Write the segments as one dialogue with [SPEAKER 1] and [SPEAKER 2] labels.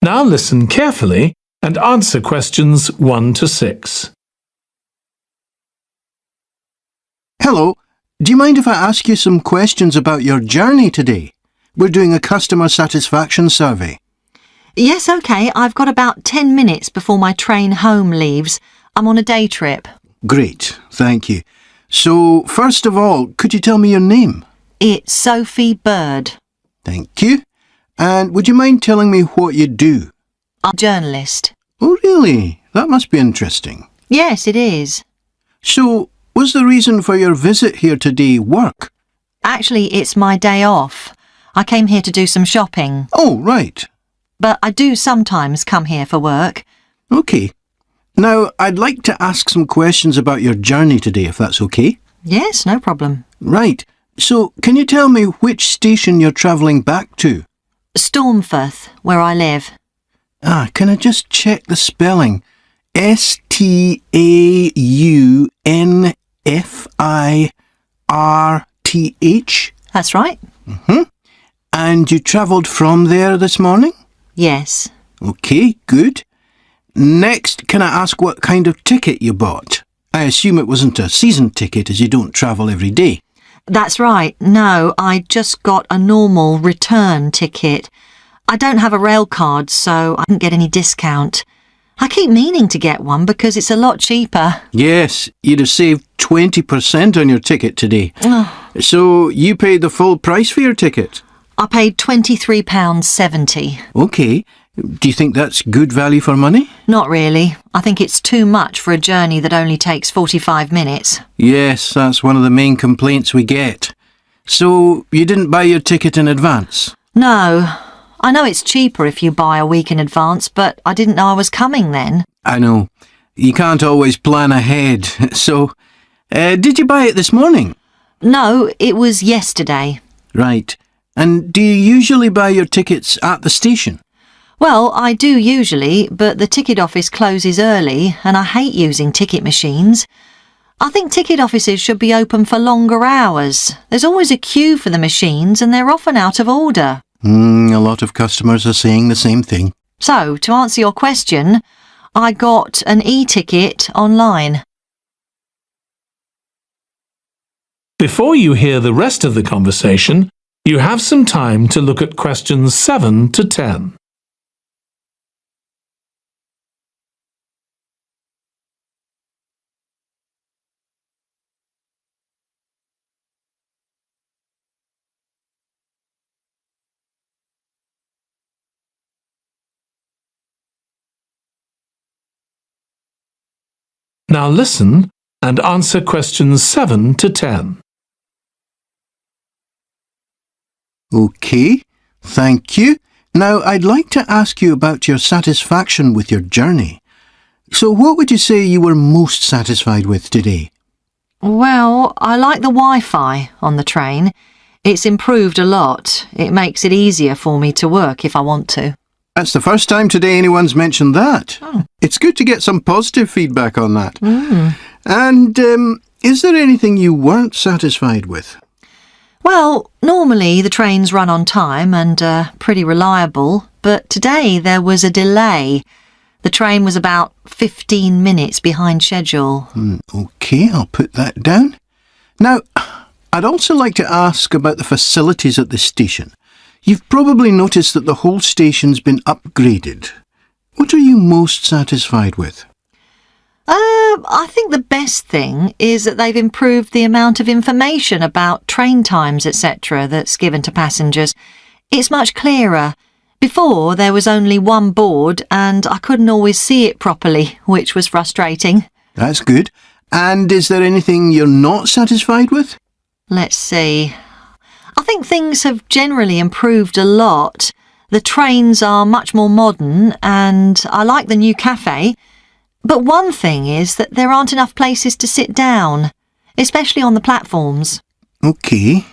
[SPEAKER 1] Now listen carefully and answer questions 1 to 6.
[SPEAKER 2] Hello, do you mind if I ask you some questions about your journey today? We're doing a customer satisfaction survey.
[SPEAKER 3] Yes, OK. I've got about 10 minutes before my train home leaves. I'm on a day trip.
[SPEAKER 2] Great, thank you. So, first of all, could you tell me your name?
[SPEAKER 3] It's Sophie Bird.
[SPEAKER 2] Thank you. And would you mind telling me what you do?
[SPEAKER 3] I'm a journalist.
[SPEAKER 2] Oh, really? That must be interesting.
[SPEAKER 3] Yes, it is.
[SPEAKER 2] So, was the reason for your visit here today work?
[SPEAKER 3] Actually, it's my day off. I came here to do some shopping.
[SPEAKER 2] Oh, right.
[SPEAKER 3] But I do sometimes come here for work.
[SPEAKER 2] OK. Now, I'd like to ask some questions about your journey today, if that's OK.
[SPEAKER 3] Yes, no problem.
[SPEAKER 2] Right. So, can you tell me which station you're travelling back to?
[SPEAKER 3] Stormforth, where I live.
[SPEAKER 2] Can I just check the spelling? Staunfirth?
[SPEAKER 3] That's right.
[SPEAKER 2] And you travelled from there this morning?
[SPEAKER 3] Yes.
[SPEAKER 2] OK, good. Next, can I ask what kind of ticket you bought? I assume it wasn't a season ticket as you don't travel every day.
[SPEAKER 3] That's right. No, I just got a normal return ticket. I don't have a rail card, so I didn't get any discount. I keep meaning to get one because it's a lot cheaper.
[SPEAKER 2] Yes, you'd have saved 20% on your ticket today. So you paid the full price for your ticket?
[SPEAKER 3] I paid £23.70.
[SPEAKER 2] OK. Do you think that's good value for money?
[SPEAKER 3] Not really. I think it's too much for a journey that only takes 45 minutes.
[SPEAKER 2] Yes, that's one of the main complaints we get. So you didn't buy your ticket in advance?
[SPEAKER 3] No. I know it's cheaper if you buy a week in advance, but I didn't know I was coming then.
[SPEAKER 2] I know. You can't always plan ahead. So, did you buy it this morning?
[SPEAKER 3] No, it was yesterday.
[SPEAKER 2] Right. And do you usually buy your tickets at the station?
[SPEAKER 3] Well, I do usually, but the ticket office closes early and I hate using ticket machines. I think ticket offices should be open for longer hours. There's always a queue for the machines and they're often out of order.
[SPEAKER 2] A lot of customers are saying the same thing.
[SPEAKER 3] So, to answer your question, I got an e-ticket online.
[SPEAKER 1] Before you hear the rest of the conversation, you have some time to look at questions 7 to 10. Now listen and answer questions 7 to 10.
[SPEAKER 2] OK, thank you. Now I'd like to ask you about your satisfaction with your journey. So what would you say you were most satisfied with today?
[SPEAKER 3] Well, I like the Wi-Fi on the train. It's improved a lot. It makes it easier for me to work if I want to.
[SPEAKER 2] That's the first time today anyone's mentioned that. It's good to get some positive feedback on that. And is there anything you weren't satisfied with?
[SPEAKER 3] Well, normally the trains run on time and are pretty reliable, but today there was a delay. The train was about 15 minutes behind schedule.
[SPEAKER 2] OK, I'll put that down. Now, I'd also like to ask about the facilities at the station. You've probably noticed that the whole station's been upgraded. What are you most satisfied with?
[SPEAKER 3] I think the best thing is that they've improved the amount of information about train times, etc. that's given to passengers. It's much clearer. Before, there was only one board and I couldn't always see it properly, which was frustrating.
[SPEAKER 2] That's good. And is there anything you're not satisfied with?
[SPEAKER 3] Let's see. I think things have generally improved a lot. The trains are much more modern and I like the new cafe. But one thing is that there aren't enough places to sit down, especially on the platforms.
[SPEAKER 2] OK,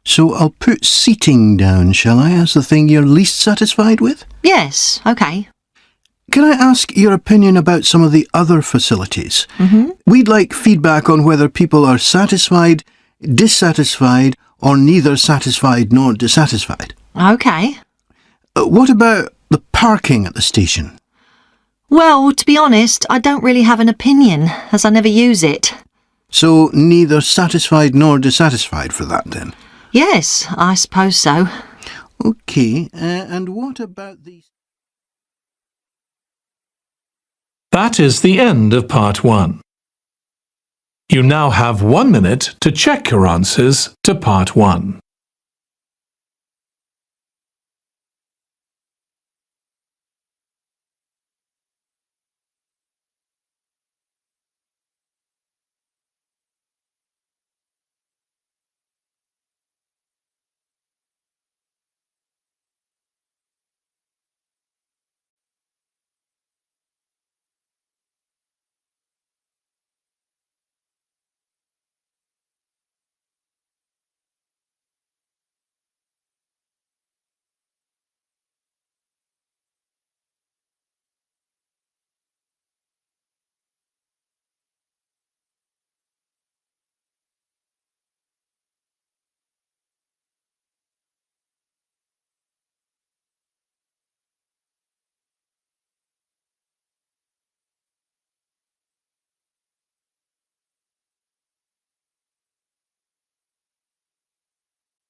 [SPEAKER 2] so I'll put seating down, shall I, as the thing you're least satisfied with?
[SPEAKER 3] Yes, OK.
[SPEAKER 2] Can I ask your opinion about some of the other facilities? We'd like feedback on whether people are satisfied, dissatisfied, or neither satisfied nor dissatisfied.
[SPEAKER 3] OK.
[SPEAKER 2] What about the parking at the station?
[SPEAKER 3] Well, to be honest, I don't really have an opinion, as I never use it.
[SPEAKER 2] So neither satisfied nor dissatisfied for that then?
[SPEAKER 3] Yes, I suppose so.
[SPEAKER 2] OK, and what about these?
[SPEAKER 1] That is the end of part 1. You now have 1 minute to check your answers to part 1.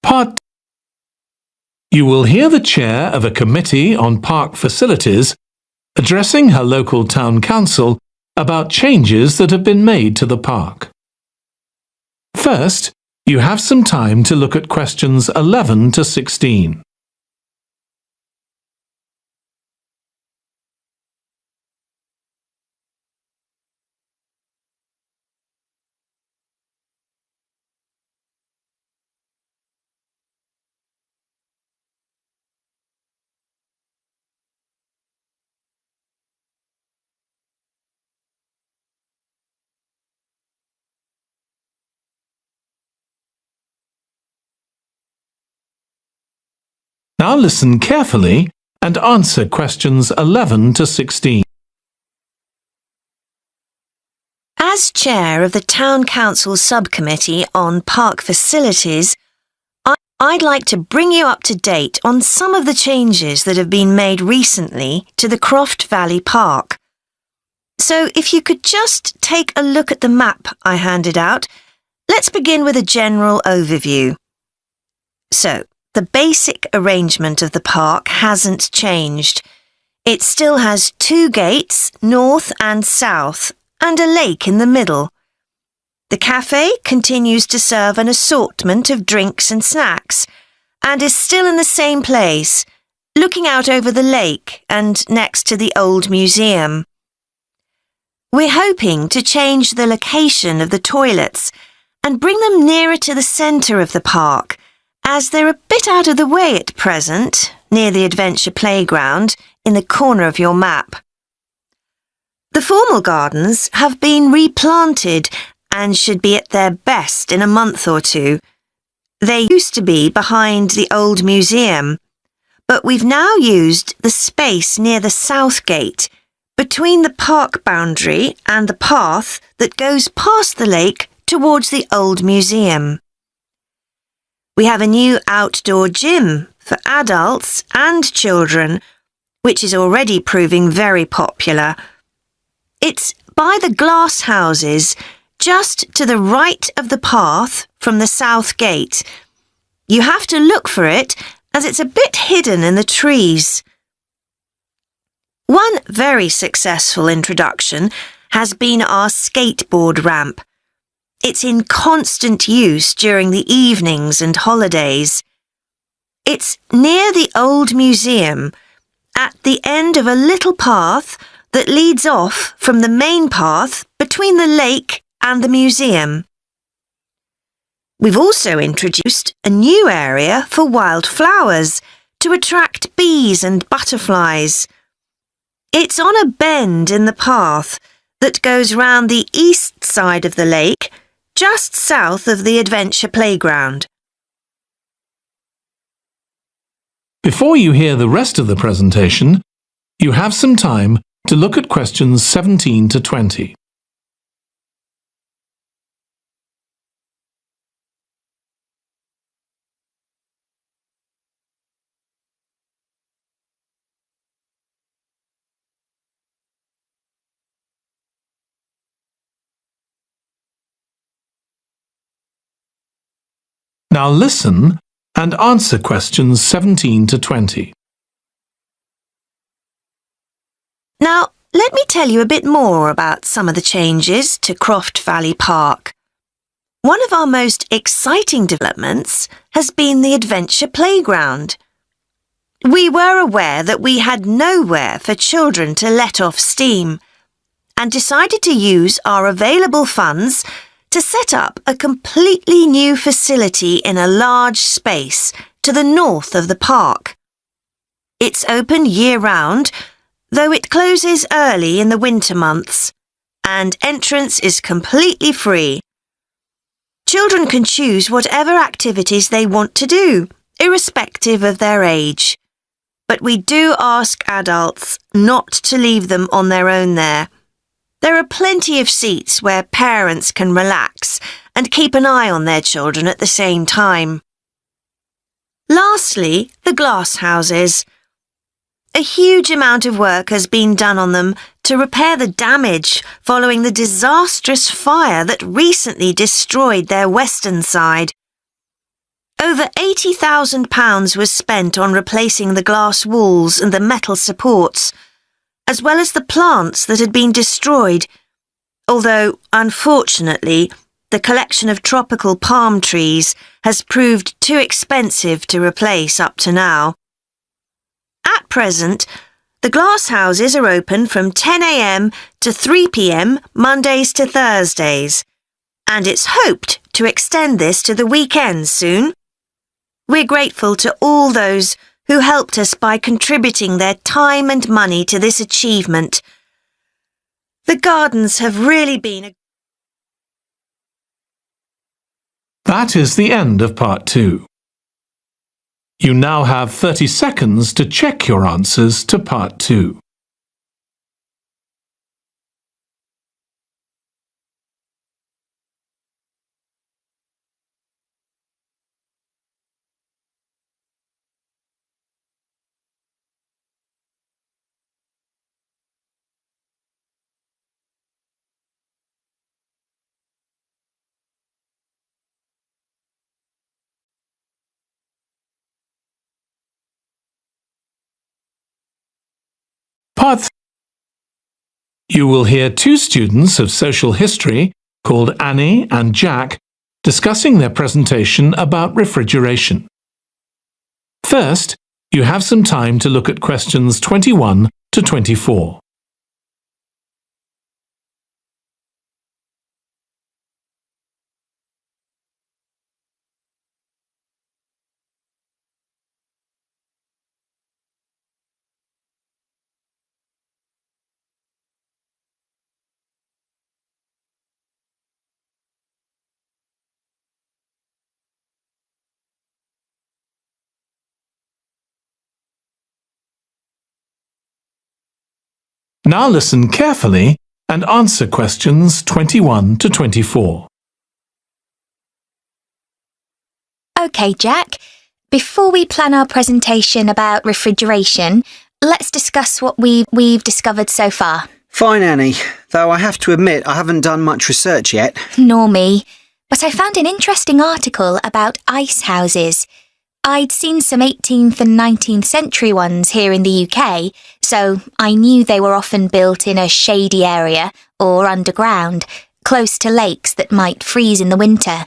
[SPEAKER 1] Part 2. You will hear the chair of a committee on park facilities addressing her local town council about changes that have been made to the park. First, you have some time to look at questions 11 to 16. Now listen carefully and answer questions 11 to 16.
[SPEAKER 4] As chair of the Town Council Subcommittee on Park Facilities, I'd like to bring you up to date on some of the changes that have been made recently to the Croft Valley Park. So if you could just take a look at the map I handed out, let's begin with a general overview. So, the basic arrangement of the park hasn't changed. It still has 2 gates, north and south, and a lake in the middle. The cafe continues to serve an assortment of drinks and snacks, and is still in the same place, looking out over the lake and next to the old museum. We're hoping to change the location of the toilets and bring them nearer to the centre of the park, as they're a bit out of the way at present, near the adventure playground, in the corner of your map. The formal gardens have been replanted and should be at their best in a month or 2. They used to be behind the old museum, but we've now used the space near the south gate, between the park boundary and the path that goes past the lake towards the old museum. We have a new outdoor gym for adults and children, which is already proving very popular. It's by the glass houses, just to the right of the path from the south gate. You have to look for it, as it's a bit hidden in the trees. One very successful introduction has been our skateboard ramp. It's in constant use during the evenings and holidays. It's near the old museum, at the end of a little path that leads off from the main path between the lake and the museum. We've also introduced a new area for wildflowers to attract bees and butterflies. It's on a bend in the path that goes round the east side of the lake, just south of the adventure playground.
[SPEAKER 1] Before you hear the rest of the presentation, you have some time to look at questions 17 to 20. Now listen and answer questions 17 to 20.
[SPEAKER 4] Now, let me tell you a bit more about some of the changes to Croft Valley Park. One of our most exciting developments has been the Adventure Playground. We were aware that we had nowhere for children to let off steam and decided to use our available funds to set up a completely new facility in a large space to the north of the park. It's open year-round, though it closes early in the winter months, and entrance is completely free. Children can choose whatever activities they want to do, irrespective of their age. But we do ask adults not to leave them on their own there. There are plenty of seats where parents can relax and keep an eye on their children at the same time. Lastly, the glass houses. A huge amount of work has been done on them to repair the damage following the disastrous fire that recently destroyed their western side. Over £80,000 was spent on replacing the glass walls and the metal supports, as well as the plants that had been destroyed, although, unfortunately, the collection of tropical palm trees has proved too expensive to replace up to now. At present, the glass houses are open from 10 a.m. to 3 p.m. Mondays to Thursdays, and it's hoped to extend this to the weekends soon. We're grateful to all those who helped us by contributing their time and money to this achievement. The gardens have really been a...
[SPEAKER 1] That is the end of part 2. You now have 30 seconds to check your answers to part 2. Part 3. You will hear two students of social history called Annie and Jack discussing their presentation about refrigeration. First, you have some time to look at questions 21 to 24. Now listen carefully and answer questions 21 to 24.
[SPEAKER 5] OK, Jack. Before we plan our presentation about refrigeration, let's discuss what we've discovered so far.
[SPEAKER 6] Fine, Annie, though I have to admit I haven't done much research yet.
[SPEAKER 5] Nor me. But I found an interesting article about ice houses. I'd seen some 18th and 19th century ones here in the UK, so I knew they were often built in a shady area or underground, close to lakes that might freeze in the winter.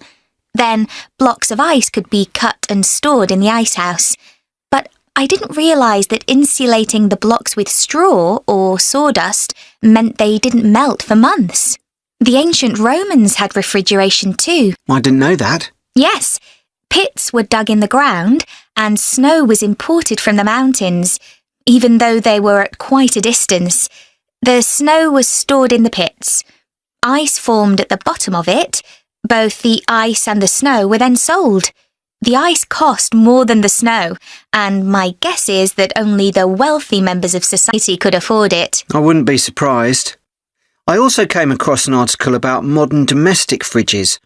[SPEAKER 5] Then blocks of ice could be cut and stored in the ice house. But I didn't realise that insulating the blocks with straw or sawdust meant they didn't melt for months. The ancient Romans had refrigeration too.
[SPEAKER 6] I didn't know that.
[SPEAKER 5] Yes. Pits were dug in the ground and snow was imported from the mountains, even though they were at quite a distance. The snow was stored in the pits. Ice formed at the bottom of it. Both the ice and the snow were then sold. The ice cost more than the snow, and my guess is that only the wealthy members of society could afford it.
[SPEAKER 6] I wouldn't be surprised. I also came across an article about modern domestic fridges.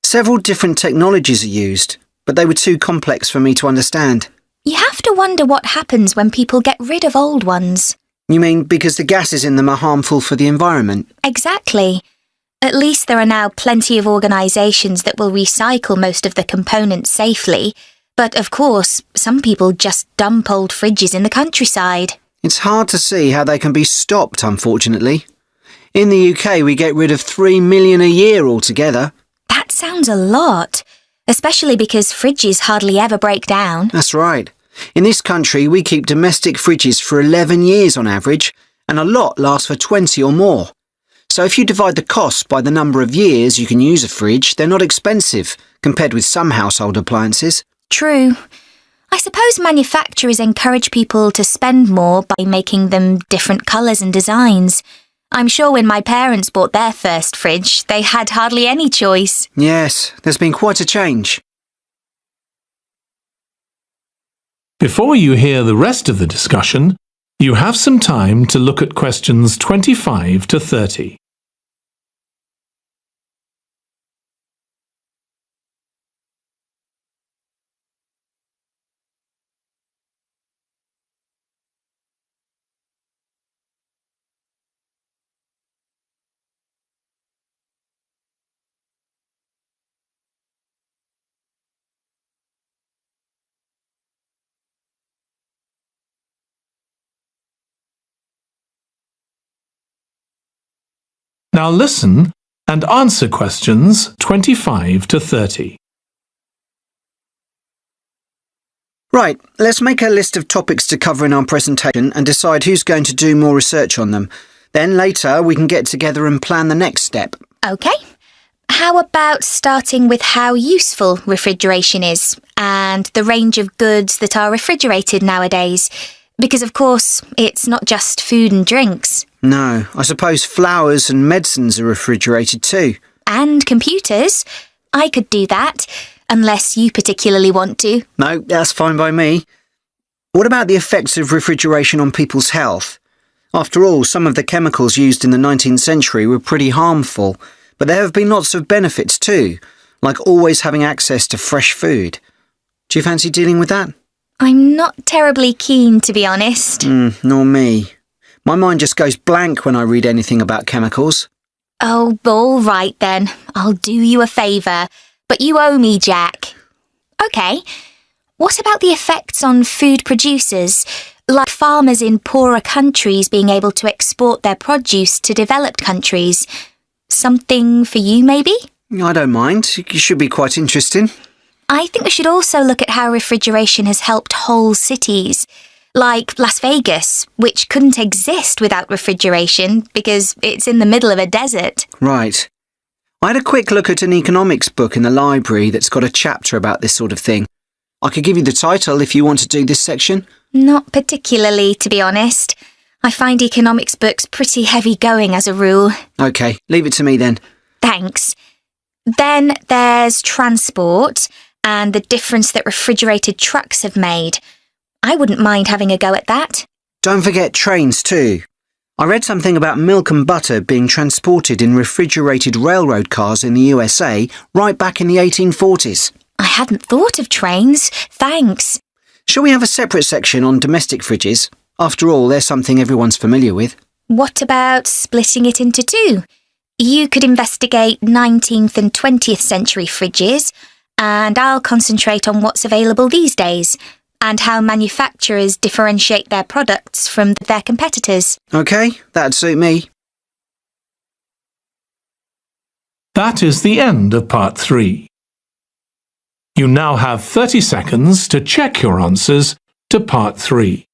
[SPEAKER 6] Several different technologies are used, but they were too complex for me to understand.
[SPEAKER 5] You have to wonder what happens when people get rid of old ones.
[SPEAKER 6] You mean because the gases in them are harmful for the environment?
[SPEAKER 5] Exactly. At least there are now plenty of organisations that will recycle most of the components safely. But of course, some people just dump old fridges in the countryside.
[SPEAKER 6] It's hard to see how they can be stopped, unfortunately. In the UK, we get rid of 3 million a year altogether.
[SPEAKER 5] That sounds a lot, especially because fridges hardly ever break down.
[SPEAKER 6] That's right. In this country, we keep domestic fridges for 11 years on average, and a lot lasts for 20 or more. So if you divide the cost by the number of years you can use a fridge, they're not expensive, compared with some household appliances.
[SPEAKER 5] True. I suppose manufacturers encourage people to spend more by making them different colours and designs. I'm sure when my parents bought their first fridge, they had hardly any choice.
[SPEAKER 6] Yes, there's been quite a change.
[SPEAKER 1] Before you hear the rest of the discussion, you have some time to look at questions 25 to 30. Now listen and answer questions 25 to 30.
[SPEAKER 6] Right, let's make a list of topics to cover in our presentation and decide who's going to do more research on them. Then later we can get together and plan the next step.
[SPEAKER 5] OK. How about starting with how useful refrigeration is and the range of goods that are refrigerated nowadays? Because, of course, it's not just food and drinks.
[SPEAKER 6] No, I suppose flowers and medicines are refrigerated too.
[SPEAKER 5] And computers. I could do that, unless you particularly want to.
[SPEAKER 6] No, that's fine by me. What about the effects of refrigeration on people's health? After all, some of the chemicals used in the 19th century were pretty harmful, but there have been lots of benefits too, like always having access to fresh food. Do you fancy dealing with that?
[SPEAKER 5] I'm not terribly keen, to be honest.
[SPEAKER 6] Nor me. My mind just goes blank when I read anything about chemicals.
[SPEAKER 5] Oh, all right then. I'll do you a favour. But you owe me, Jack. OK. What about the effects on food producers, like farmers in poorer countries being able to export their produce to developed countries? Something for you, maybe?
[SPEAKER 6] I don't mind. It should be quite interesting.
[SPEAKER 5] I think we should also look at how refrigeration has helped whole cities, like Las Vegas, which couldn't exist without refrigeration because it's in the middle of a desert.
[SPEAKER 6] Right. I had a quick look at an economics book in the library that's got a chapter about this sort of thing. I could give you the title if you want to do this section.
[SPEAKER 5] Not particularly, to be honest. I find economics books pretty heavy going as a rule.
[SPEAKER 6] OK, leave it to me then.
[SPEAKER 5] Thanks. Then there's transport and the difference that refrigerated trucks have made. I wouldn't mind having a go at that.
[SPEAKER 6] Don't forget trains too. I read something about milk and butter being transported in refrigerated railroad cars in the USA right back in the 1840s.
[SPEAKER 5] I hadn't thought of trains. Thanks.
[SPEAKER 6] Shall we have a separate section on domestic fridges? After all, they're something everyone's familiar with.
[SPEAKER 5] What about splitting it into two? You could investigate 19th and 20th century fridges, and I'll concentrate on what's available these days, and how manufacturers differentiate their products from their competitors.
[SPEAKER 6] OK, that'd suit me.
[SPEAKER 1] That is the end of part 3. You now have 30 seconds to check your answers to part 3.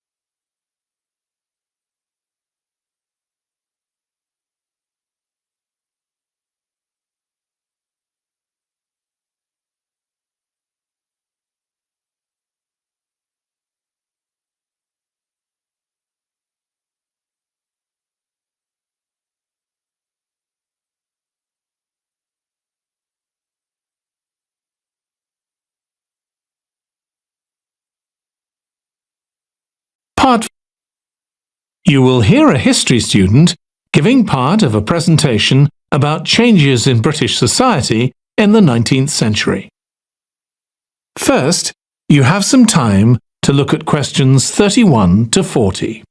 [SPEAKER 1] Part 4. You will hear a history student giving part of a presentation about changes in British society in the 19th century. First, you have some time to look at questions 31 to 40.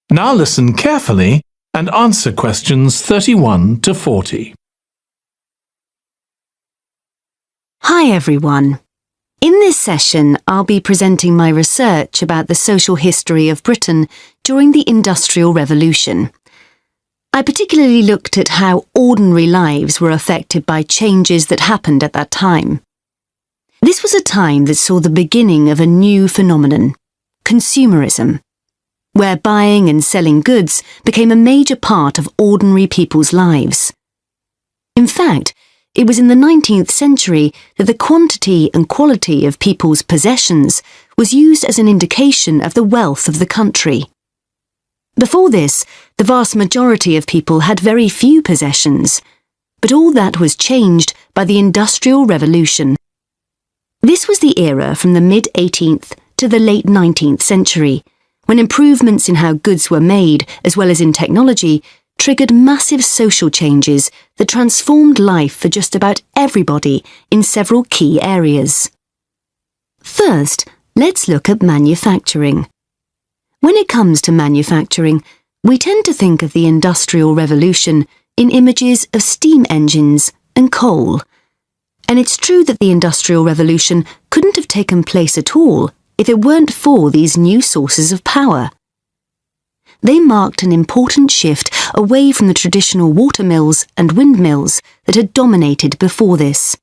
[SPEAKER 1] Now listen carefully and answer questions 31 to 40.
[SPEAKER 7] Hi everyone. In this session, I'll be presenting my research about the social history of Britain during the Industrial Revolution. I particularly looked at how ordinary lives were affected by changes that happened at that time. This was a time that saw the beginning of a new phenomenon, consumerism, where buying and selling goods became a major part of ordinary people's lives. In fact, it was in the 19th century that the quantity and quality of people's possessions was used as an indication of the wealth of the country. Before this, the vast majority of people had very few possessions, but all that was changed by the Industrial Revolution. This was the era from the mid-18th to the late 19th century, when improvements in how goods were made, as well as in technology, triggered massive social changes that transformed life for just about everybody in several key areas. First, let's look at manufacturing. When it comes to manufacturing, we tend to think of the Industrial Revolution in images of steam engines and coal. And it's true that the Industrial Revolution couldn't have taken place at all if it weren't for these new sources of power. They marked an important shift away from the traditional watermills and windmills that had dominated before this.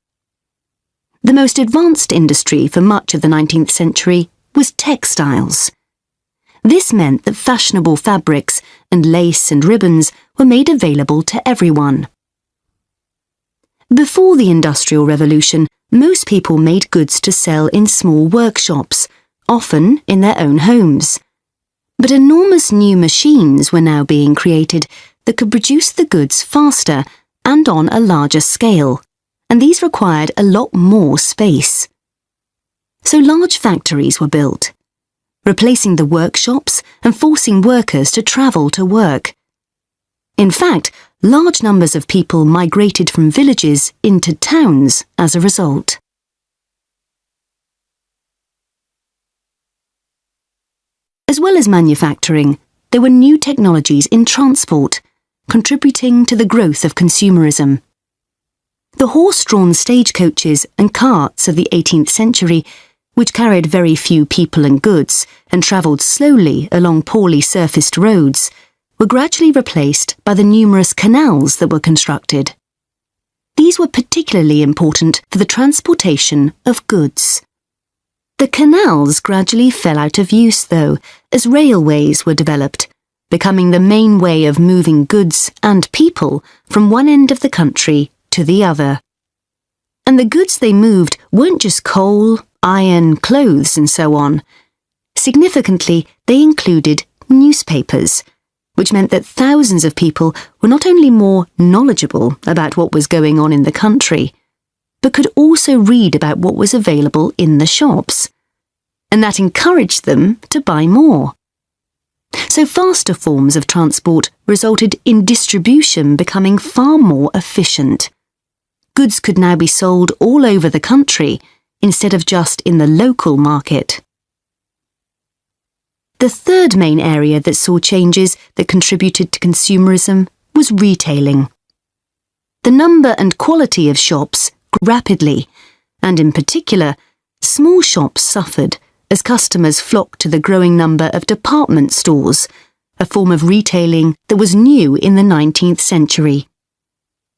[SPEAKER 7] The most advanced industry for much of the 19th century was textiles. This meant that fashionable fabrics and lace and ribbons were made available to everyone. Before the Industrial Revolution, most people made goods to sell in small workshops, often in their own homes. But enormous new machines were now being created that could produce the goods faster and on a larger scale, and these required a lot more space. So large factories were built, replacing the workshops and forcing workers to travel to work. In fact, large numbers of people migrated from villages into towns as a result. As well as manufacturing, there were new technologies in transport, contributing to the growth of consumerism. The horse-drawn stagecoaches and carts of the 18th century, which carried very few people and goods and travelled slowly along poorly surfaced roads, were gradually replaced by the numerous canals that were constructed. These were particularly important for the transportation of goods. The canals gradually fell out of use, though, as railways were developed, becoming the main way of moving goods and people from one end of the country to the other. And the goods they moved weren't just coal, iron, clothes, and so on. Significantly, they included newspapers, which meant that thousands of people were not only more knowledgeable about what was going on in the country, but could also read about what was available in the shops. And that encouraged them to buy more. So faster forms of transport resulted in distribution becoming far more efficient. Goods could now be sold all over the country instead of just in the local market. The third main area that saw changes that contributed to consumerism was retailing. The number and quality of shops grew rapidly, and in particular, small shops suffered as customers flocked to the growing number of department stores, a form of retailing that was new in the 19th century.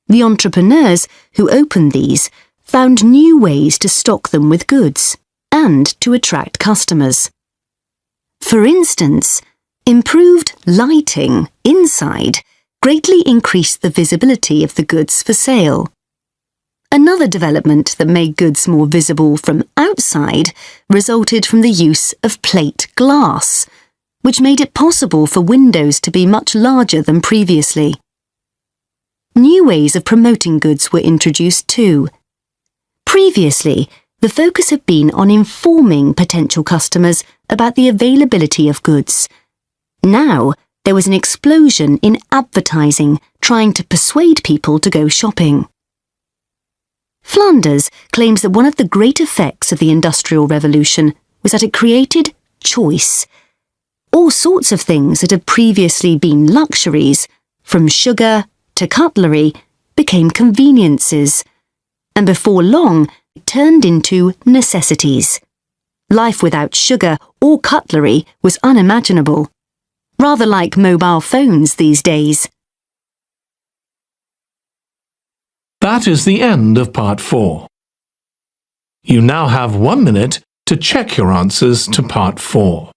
[SPEAKER 7] The entrepreneurs who opened these found new ways to stock them with goods and to attract customers. For instance, improved lighting inside greatly increased the visibility of the goods for sale. Another development that made goods more visible from outside resulted from the use of plate glass, which made it possible for windows to be much larger than previously. New ways of promoting goods were introduced too. Previously, the focus had been on informing potential customers about the availability of goods. Now, there was an explosion in advertising trying to persuade people to go shopping. Flanders claims that one of the great effects of the Industrial Revolution was that it created choice. All sorts of things that had previously been luxuries, from sugar to cutlery, became conveniences, and before long turned into necessities. Life without sugar or cutlery was unimaginable, rather like mobile phones these days.
[SPEAKER 1] That is the end of part 4. You now have 1 minute to check your answers to part 4.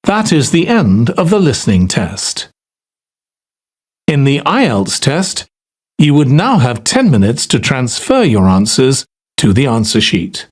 [SPEAKER 1] That is the end of the listening test. In the Ielts test, you would now have 10 minutes to transfer your answers to the answer sheet.